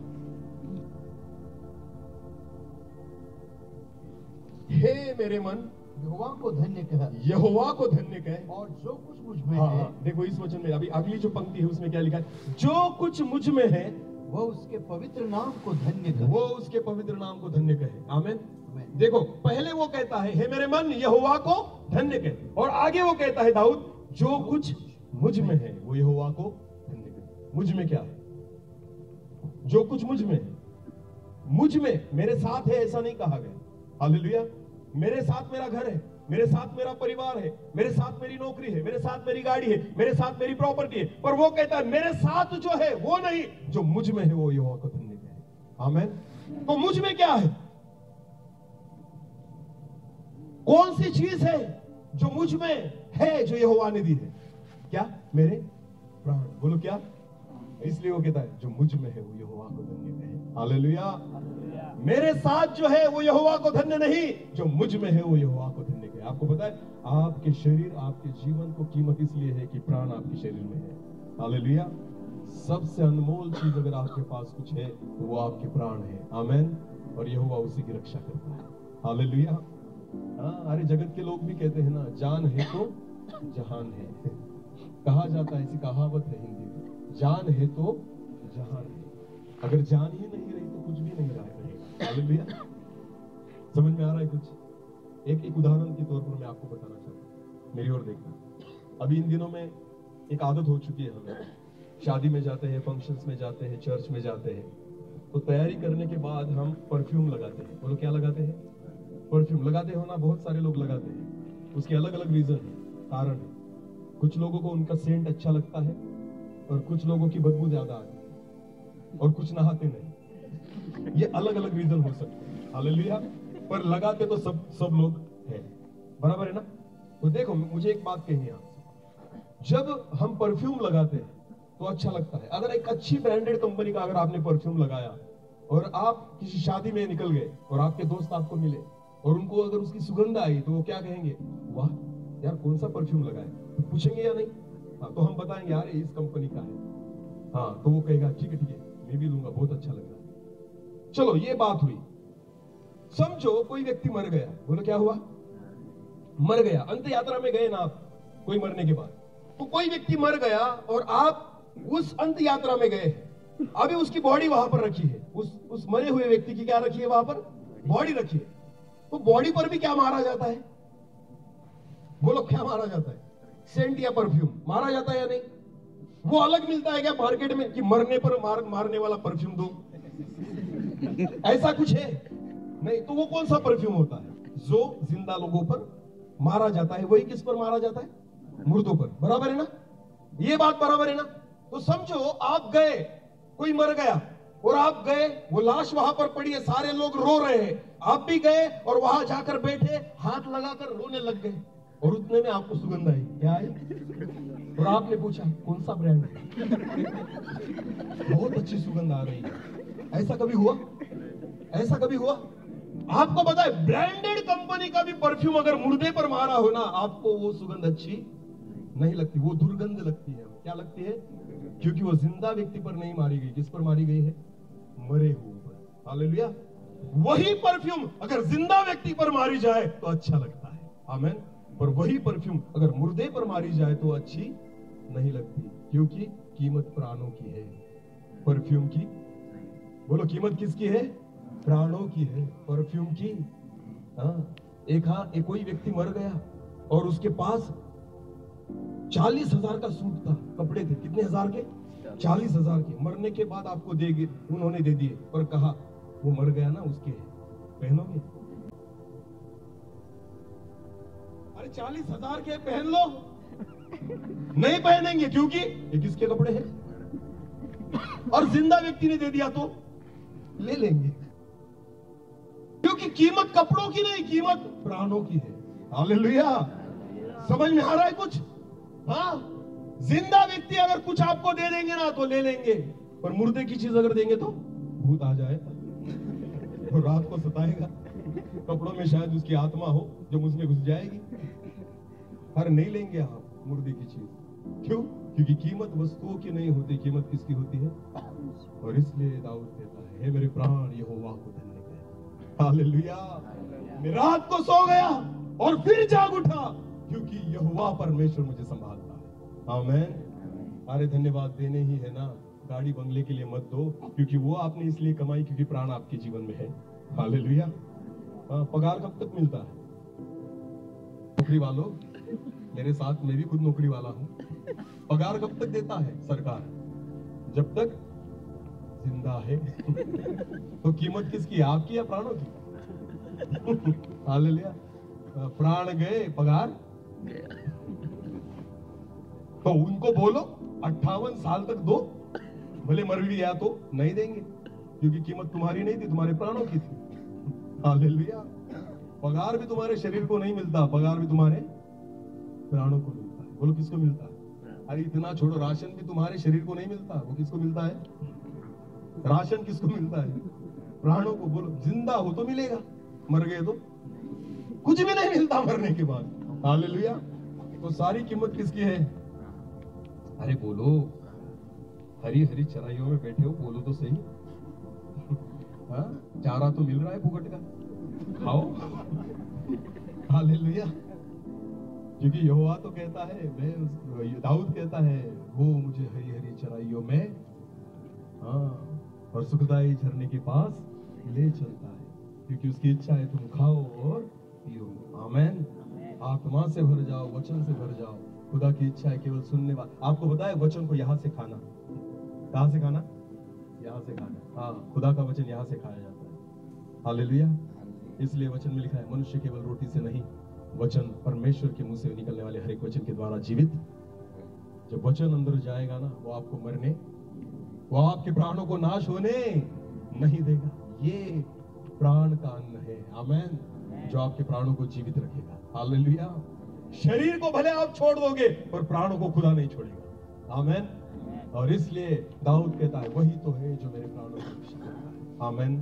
हे मेरे मन यहोवा को धन्य कह यहोवा को धन्य कह। और जो कुछ मुझ में हाँ, है हाँ, देखो इस वचन में अभी अगली जो पंक्ति है उसमें क्या लिखा है, जो कुछ मुझ में है वह उसके पवित्र नाम को धन्य कहे। वो उसके पवित्र नाम को धन्य कहे। आमीन। आमीन। देखो पहले वो कहता है हे मेरे मन यहोवा को धन्य कहे, और आगे वो कहता है दाऊद जो कुछ मुझ में है वो यहोवा को धन्य कहे। मुझ में क्या है? जो कुछ मुझ में है, मुझ में मेरे साथ है ऐसा नहीं कहा गया। हालेलुया। मेरे साथ मेरा घर है, मेरे साथ मेरा परिवार है, मेरे साथ मेरी नौकरी है, मेरे साथ मेरी गाड़ी है, मेरे साथ मेरी प्रॉपर्टी है, पर वो कहता है मेरे साथ जो है वो नहीं, जो मुझ में है वो यहोवा को धन्य कहे। आमीन। तो मुझ में क्या है? कौन सी चीज है जो मुझ में है जो यहोवा ने दी है? क्या? मेरे प्राण। बोलो क्या? इसलिए वो कहता है जो मुझ में है वो यहोवा को धन्य कहे। हालेलुया। मेरे साथ जो है वो यहोवा को धन्य नहीं, जो मुझ में है वो यहोवा को धन्य कहे। आपको पता है आपके शरीर आपके जीवन को कीमत इसलिए है कि प्राण आपके शरीर में है। हालेलुया। सबसे अनमोल चीज अगर आपके पास कुछ है तो वो आपके प्राण है। आमीन। और यहोवा उसी की रक्षा करता है। हालेलुया। हाँ, अरे जगत के लोग भी कहते हैं ना, जान है तो जहान है। कहा जाता है, ऐसी कहावत है हिंदी में, जान है तो जहान है। अगर जान ही नहीं रही तो कुछ भी नहीं रहा है। हालेलुया। समझ में आ रहा है कुछ? एक उदाहरण के तौर पर मैं आपको बताना चाहता हूँ, मेरी ओर देखना। अभी इन दिनों में एक आदत हो चुकी है हमें, शादी में जाते हैं, फंक्शंस में जाते हैं, चर्च में जाते हैं, तो तैयारी करने के बाद हम परफ्यूम लगाते हैं। बोलो क्या लगाते हैं? परफ्यूम लगाते हो ना, बहुत सारे लोग लगाते हैं। उसके अलग अलग रीजन है, कारण है। कुछ लोगों को उनका सेंट अच्छा लगता है और कुछ लोगों की बदबू ज्यादा आती है और कुछ नहाते नहीं। ये अलग अलग रीजन हो सकते हैं। हालेलुया। पर लगाते तो सब लोग हैं। बराबर है ना? तो देखो मुझे एक बात कहनी है आपसे, जब हम परफ्यूम लगाते हैं तो अच्छा लगता है। अगर एक अच्छी ब्रांडेड कंपनी का अगर आपने परफ्यूम लगाया और आप किसी शादी में निकल गए और आपके दोस्त आपको मिले और उनको अगर उसकी सुगंध आई तो वो क्या कहेंगे? वाह यार कौन सा परफ्यूम लगाया? तो पूछेंगे या नहीं? हाँ, तो हम बताएंगे यार इस कंपनी का है। हाँ, तो वो कहेगा ठीक है मैं भी लूंगा, बहुत अच्छा लग रहा है। चलो ये बात हुई। समझो कोई व्यक्ति मर गया। बोलो क्या हुआ? मर गया। अंत यात्रा में गए ना आप, कोई मरने के बाद, तो कोई व्यक्ति मर गया और आप उस अंत यात्रा में गए। अभी उसकी बॉडी वहां पर रखी है, उस मरे हुए व्यक्ति की क्या रखी है? वहां पर बॉडी रखी है। तो बॉडी पर भी क्या मारा जाता है? बोलो क्या मारा जाता है? सेंट या परफ्यूम मारा जाता है या नहीं? वो अलग मिलता है क्या मार्केट में कि मरने पर मारने वाला परफ्यूम दो? ऐसा कुछ है नहीं। तो वो कौन सा परफ्यूम होता है? जो जिंदा लोगों पर मारा जाता है। वही किस पर मारा जाता है? मुर्दों पर। बराबर है ना? ये बात बराबर है ना? तो समझो आप गए, कोई मर गया और आप गए, वो लाश वहां पर पड़ी है, सारे लोग रो रहे हैं, आप भी गए और वहां जाकर बैठे, हाथ लगाकर रोने लग गए, और उतने में आपको सुगंध आई। क्या आई? और आपने पूछा कौन सा ब्रांड है? बहुत अच्छी सुगंध आ रही है। ऐसा कभी हुआ? ऐसा कभी हुआ? आपको पता है ब्रांडेड कंपनी का भी परफ्यूम अगर मुर्दे पर मारा हो ना, आपको वो सुगंध अच्छी नहीं लगती, वो दुर्गंध लगती है। क्या लगती है? क्योंकि वो जिंदा व्यक्ति पर नहीं मारी गई। किस पर मारी गई है? मरे हुए पर। हालेलुया। वही परफ्यूम अगर जिंदा व्यक्ति पर मारी जाए तो अच्छा लगता है। आमीन। पर वही परफ्यूम अगर मुर्दे पर मारी जाए तो अच्छी नहीं लगती, क्योंकि कीमत प्राणों की है। परफ्यूम की, बोलो कीमत किसकी है? प्राणों की है, परफ्यूम की। हाँ, एक कोई व्यक्ति मर गया और उसके पास 40,000 का सूट था, कपड़े थे। कितने हजार के? 40,000 के। मरने के बाद आपको देंगे, उन्होंने दे दिए और कहा वो मर गया ना, उसके पहनोगे? अरे 40,000 के पहन लो। नहीं पहनेंगे, क्योंकि ये किसके कपड़े हैं? और जिंदा व्यक्ति ने दे दिया तो ले लेंगे, क्योंकि कीमत कपड़ों की नहीं, कीमत प्राणों की है। हालेलुया। समझ में आ रहा है कुछ? हाँ, जिंदा व्यक्ति अगर कुछ आपको दे देंगे ना तो ले लेंगे, पर मुर्दे की चीज अगर देंगे तो भूत आ जाएगा और रात को सताएगा। कपड़ों में शायद उसकी आत्मा हो जो उसमें घुस जाएगी। हर नहीं लेंगे आप मुर्दे की चीज। क्यों? क्योंकि कीमत वस्तुओं की नहीं होती, कीमत किसकी होती है? और इसलिए दाऊद कहता है हे मेरे प्राण यहोवा को धन्य कहे। हालेलुया। मैं रात को सो गया और फिर जाग उठा, क्योंकि यहोवा परमेश्वर मुझे संभालता है। आमेन। अरे धन्यवाद देने ही है ना, गाड़ी बंगले के लिए मत दो, क्योंकि वो आपने इसलिए कमाई क्योंकि प्राण आपके जीवन में है। हालेलुया। पगार कब तक मिलता है? नौकरी वालों, मेरे साथ मैं भी खुद नौकरी वाला हूं। पगार कब तक देता है सरकार? जब तक जिंदा है। तो कीमत किसकी है, आपकी या प्राणों की? हालेलुया। प्राण गए, पगार तो उनको बोलो 58 साल तक दो, भले मर भी गया तो नहीं देंगे, क्योंकि कीमत तुम्हारी नहीं थी, तुम्हारे प्राणों की थी। हालेलुया। पगार भी तुम्हारे शरीर को नहीं मिलता, पगार भी तुम्हारे प्राणों को मिलता है। बोलो किसको मिलता है? अरे इतना छोड़ो, राशन भी तुम्हारे शरीर को नहीं मिलता, वो किसको मिलता है? राशन किसको मिलता है? प्राणों को। बोलो जिंदा हो तो मिलेगा, मर गए तो कुछ भी नहीं मिलता मरने के बाद। हालेलुया। तो सारी कीमत किसकी है? अरे बोलो, हरी हरी चराइयों में बैठे हो, बोलो तो सही। हाँ, चारा तो मिल रहा है फुकट का, खाओ। हालेलुया। क्योंकि यहोवा तो कहता है, दाऊद कहता है, वो मुझे हरी हरी चराइयों में, हाँ, और सुखदाई झरने के पास ले चलता है, क्योंकि उसकी इच्छा है तुम खाओ और पियो। आमेन। आत्मा से भर जाओ, वचन से भर जाओ। खुदा की इच्छा है केवल सुनने वाला। आपको पता है वचन को यहाँ से खाना, कहाँ से खाना? यहाँ से खाना। हाँ, खुदा का वचन यहाँ से खाया जाता है। हालेलुया। इसलिए वचन में लिखा है, मनुष्य केवल रोटी से नहीं, वचन परमेश्वर के मुंह से निकलने वाले हर एक वचन के द्वारा जीवित। जब वचन अंदर जाएगा ना, वो आपको मरने, वो आपके प्राणों को नाश होने नहीं देगा। ये प्राण का अन्न है, आमेन, जो आपके प्राणों को जीवित रखेगा। हालेलुया। शरीर को भले आप छोड़ दोगे, पर प्राणों को खुदा नहीं छोड़ेगा। आमेन। और इसलिए दाऊद कहता है, वही तो है जो मेरे प्राणों को रक्षा करता है। आमेन।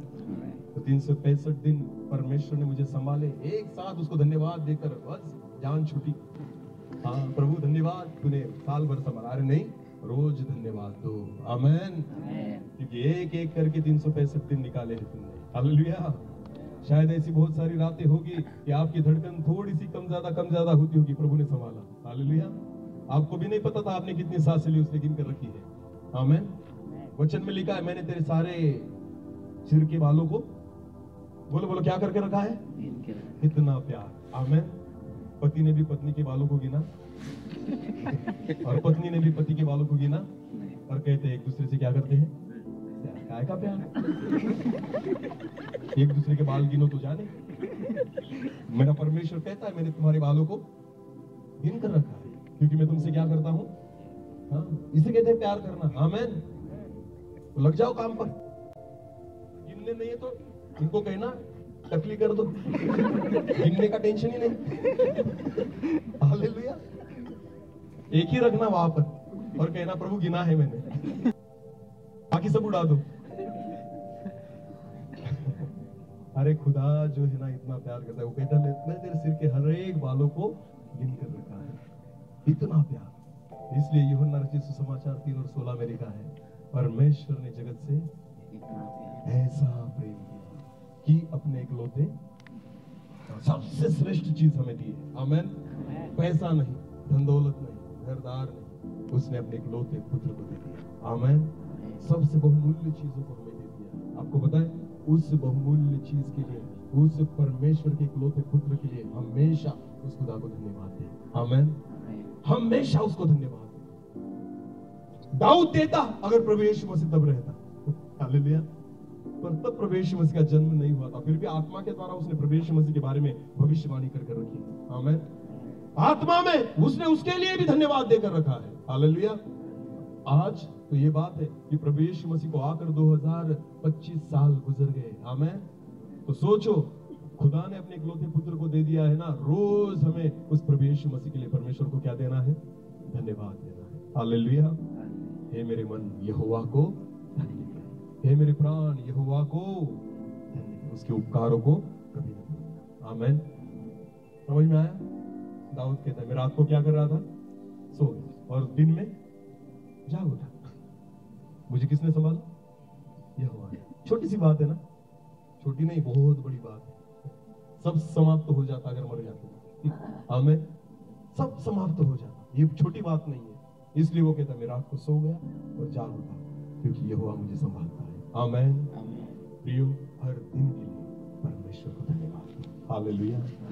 तो 365 दिन परमेश्वर ने मुझे संभाले, एक साथ उसको धन्यवाद देकर बस जान छूटी। हाँ प्रभु धन्यवाद, तूने साल भर संभाला। अरे नहीं, रोज धन्यवाद दो। आमेन। क्योंकि एक एक करके 365 दिन निकाले हैं तुमने। हालेलुया। शायद ऐसी बहुत सारी रातें होगी कि आपकी धड़कन थोड़ी सी कम ज्यादा होती होगी, प्रभु ने संभाला। हालेलुया। आपको भी नहीं पता था आपने कितनी सांसें ली, उसने गिन कर रखी है। आमेन। वचन में लिखा है, मैंने तेरे सारे सिर के बालों को, बोलो बोलो, क्या करके रखा है? इतना प्यार। आमेन। पति ने भी पत्नी के बालों को गिना, और पत्नी ने भी पति के बालों को गिना, और कहते हैं एक दूसरे से क्या करते हैं? काय का प्यार। एक दूसरे के बाल गिनो तो जाने। मेरा परमेश्वर कहता है, मैंने तुम्हारे बालों को गिन कर रखा है, क्योंकि मैं तुमसे क्या करता हूं? हाँ, इसे कहते हैं प्यार करना। आमेन। तो लग जाओ काम पर। गिनने नहीं है तो इनको कहना टकली कर दो, गिनने का टेंशन ही नहीं। हालेलुया। एक ही रखना वहां पर और कहना, प्रभु गिना है मैंने, बाकी सब उड़ा दो। अरे खुदा जो है ना, इतना प्यार करता है, वो कहता है, मैं तेरे सिर के हर एक बालों को गिन कर रखा है। इतना प्यार। इसलिए यूहन्ना रचित सुसमाचार 3 और 16 में लिखा है, परमेश्वर ने जगत से ऐसा प्रेम किया कि अपने इकलौते, सबसे श्रेष्ठ चीज हमें दी है। आमेन। पैसा नहीं, धन दौलत नहीं, घरदार नहीं, उसने अपने इकलौते पुत्र को दे दिया। आमेन। सबसे बहुमूल्य चीजों को हमें दे दिया। आपको पता है, उस बहुमूल्य चीज के लिए, उस परमेश्वर के इकलौते पुत्र के लिए हमेशा उस खुदा को धन्यवाद दें। आमेन। हमेशा उसको धन्यवाद। दाऊद देता अगर प्रभु यीशु मसीह तब रहता। हालेलुया। पर तब प्रभु यीशु मसीह का जन्म नहीं हुआ था, फिर भी आत्मा के द्वारा उसने प्रभु यीशु मसीह के बारे में भविष्यवाणी कर रखी है। आमेन। आत्मा में उसने उसके लिए भी धन्यवाद देकर रखा है। हालेलुया। आज तो ये बात है कि प्रभु यीशु मसीह को आकर 2025 साल गुजर गए। आमेन। तो सोचो, खुदा ने अपने इकलौते पुत्र को दे दिया है ना, रोज हमें उस प्रभु यीशु मसीह के लिए परमेश्वर को क्या देना है? धन्यवाद देना है। हालेलुया। हे मेरे मन यहोवा को धन्य कर, हे मेरे प्राण यहोवा को धन्य कर, उसके उपकारों को कभी नहीं भूलना। आमेन। समझ में आया? दाऊद कहता है, मैं रात को क्या कर रहा था? सो गया, और दिन में जाग उठा। मुझे किसने संभाला? यहोवा ने। छोटी सी बात है ना, छोटी नहीं, बहुत बड़ी बात है। सब समाप्त हो जाता अगर मर जाते। आमीन। सब समाप्त हो जाता, ये छोटी बात नहीं है। इसलिए वो कहता मैं रात को सो गया और जाग उठा, क्योंकि यहोवा मुझे संभालता है। आमीन। प्रियो, हर दिन के लिए परमेश्वर को धन्यवाद। हालेलुया।